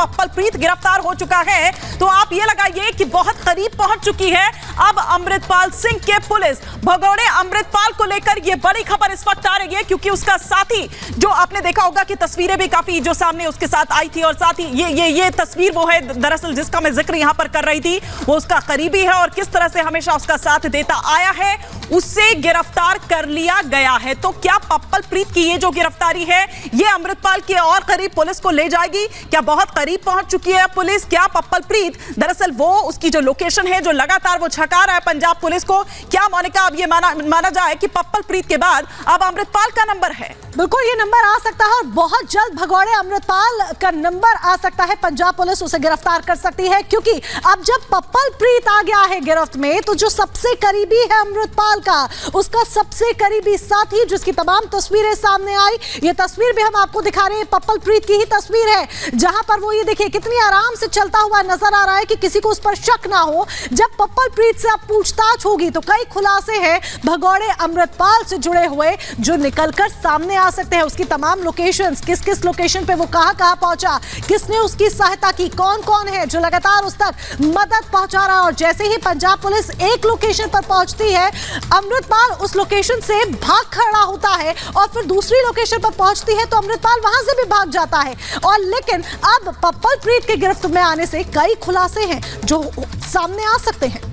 Purple प्रीत गिरफ्तार हो चुका है, तो आप ये लगाइए कि बहुत करीब पहुंच चुकी है अब अमृतपाल सिंह के पुलिस। भगोड़े अमृतपाल को लेकर ये बड़ी खबर इस वक्त आ रही है, क्योंकि उसका साथी, जो आपने देखा होगा कि तस्वीरें भी काफी जो सामने उसके साथ आई थी, और साथ ही ये तस्वीर वो है दरअसल जिसका मैं जिक्र यहां पर कर रही थी, वो उसका करीबी है और किस तरह से हमेशा उसका साथ देता आया है, उससे गिरफ्तार कर लिया गया है। तो क्या पप्पल प्रीत की ये जो गिरफ्तारी है ये अमृतपाल के और करीब पुलिस को ले जाएगी? क्या बहुत करीब पहुंच चुकी है पुलिस? क्या पप्पल प्रीत दरअसल वो उसकी जो लोकेशन है जो लगातार वो छका रहा है पंजाब पुलिस को, क्या मोनिका अब ये माना जाए कि पप्पल प्रीत के बाद अब अमृतपाल का नंबर है? बिल्कुल, ये नंबर आ सकता है और बहुत जल्द भगोड़े अमृतपाल का नंबर आ सकता है। पंजाब पुलिस उसे गिरफ्तार कर सकती है, क्योंकि अब जब पप्पल प्रीत आ गया है गिरफ्त में, तो जो सबसे करीबी है अमृतपाल का, उसका सबसे करीबी साथी जिसकी तमाम तस्वीरें सामने आई, ये तस्वीर भी हम आपको दिखा रहे हैं, पप्पल प्रीत की ही तस्वीर है, जहां पर वो ये देखिए कितनी आराम से चलता हुआ नजर आ रहा है कि किसी को उस पर शक ना हो। जब पप्पल प्रीत से अब पूछताछ होगी तो कई खुलासे हैं भगोड़े अमृतपाल से जुड़े हुए जो निकलकर सामने आ सकते हैं। उसकी तमाम लोकेशंस, किस किस लोकेशन पे वो कहां पहुंचा, किसने उसकी सहायता की, कौन कौन है जो लगातार उस तक मदद पहुंचा रहा है। और जैसे ही पंजाब पुलिस एक लोकेशन पर पहुंचती है, अमृतपाल उस लोकेशन से भाग खड़ा होता है और फिर दूसरी लोकेशन पर पहुंचती है तो अमृतपाल वहां से भी भाग जाता है। और लेकिन अब पप्पल प्रीत के गिरफ्त में आने से कई खुलासे हैं जो सामने आ सकते हैं।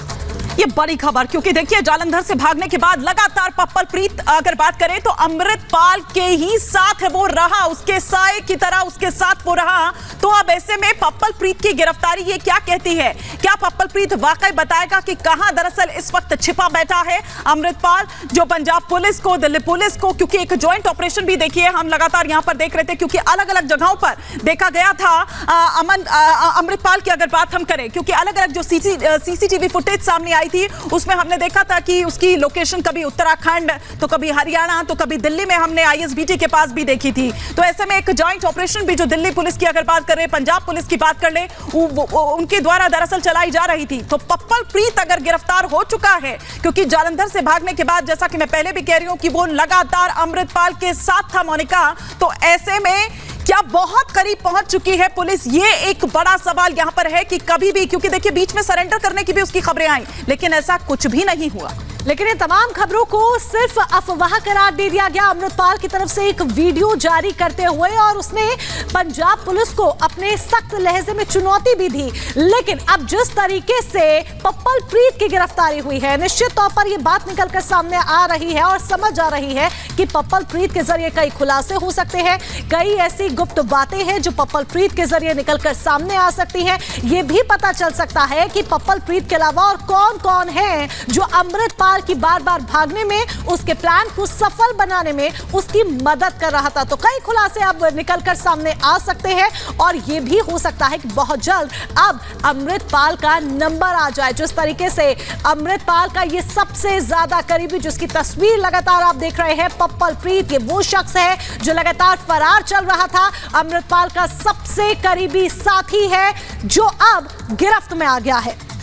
ये बड़ी खबर, क्योंकि देखिए जालंधर से भागने के बाद लगातार पप्पल प्रीत अगर बात करें तो अमृतपाल के ही साथ वो रहा, उसके साए की तरह उसके साथ वो रहा। तो अब ऐसे में पप्पल प्रीत की गिरफ्तारी ये क्या कहती है? क्या पप्पल प्रीत वाकई बताएगा कि कहां दरअसल इस वक्त छिपा बैठा है अमृतपाल, जो पंजाब पुलिस को, दिल्ली पुलिस को, क्योंकि एक ज्वाइंट ऑपरेशन भी देखिए हम लगातार यहां पर देख रहे थे, क्योंकि अलग अलग जगहों पर देखा गया था अमृतपाल की अगर बात हम करें, क्योंकि अलग अलग जो सीसीटीवी फुटेज सामने आई थी उसमें हमने देखा था कि उसकी लोकेशन कभी उत्तराखंड, तो कभी हरियाणा, तो कभी दिल्ली में हमने आईएसबीटी के पास भी देखी थी। तो ऐसे में एक जॉइंट ऑपरेशन भी जो दिल्ली पुलिस की अगर बात करें, पंजाब पुलिस की बात कर ले, उनके द्वारा दरअसल चलाई जा रही थी। तो पप्पल प्रीत अगर गिरफ्तार हो चुका है, क्योंकि जालंधर से भागने के बाद जैसा कि मैं पहले भी कह रही हूं कि वो लगातार अमृतपाल के साथ था मोनिका, तो ऐसे में क्या बहुत करीब पहुंच चुकी है पुलिस? ये एक बड़ा सवाल यहां पर है कि कभी भी, क्योंकि देखिए बीच में सरेंडर करने की भी उसकी खबरें आई, लेकिन ऐसा कुछ भी नहीं हुआ। लेकिन ये तमाम खबरों को सिर्फ अफवाह करार दे दिया गया अमृतपाल की तरफ से एक वीडियो जारी करते हुए, और उसने पंजाब पुलिस को अपने सख्त लहजे में चुनौती भी दी। लेकिन अब जिस तरीके से पप्पल प्रीत की गिरफ्तारी हुई है, निश्चित तौर पर यह बात निकलकर सामने आ रही है और समझ आ रही है कि पप्पल प्रीत के जरिए कई खुलासे हो सकते हैं, कई ऐसी गुप्त बातें हैं जो पप्पल प्रीत के जरिए निकलकर सामने आ सकती हैं। यह भी पता चल सकता है कि पप्पल प्रीत के अलावा और कौन कौन है जो अमृतपाल की बार बार भागने में, उसके प्लान को सफल बनाने में उसकी मदद कर रहा था। तो कई खुलासे अब निकलकर सामने आ सकते हैं और यह भी हो सकता है कि बहुत जल्द अब अमृतपाल का नंबर आ जाए। जिस तरीके से अमृतपाल का ये सबसे ज्यादा करीबी, जिसकी तस्वीर लगातार आप देख रहे हैं, पप्पल प्रीत, ये वो शख्स है जो लगातार फरार चल रहा था, अमृतपाल का सबसे करीबी साथी है जो अब गिरफ्त में आ गया है।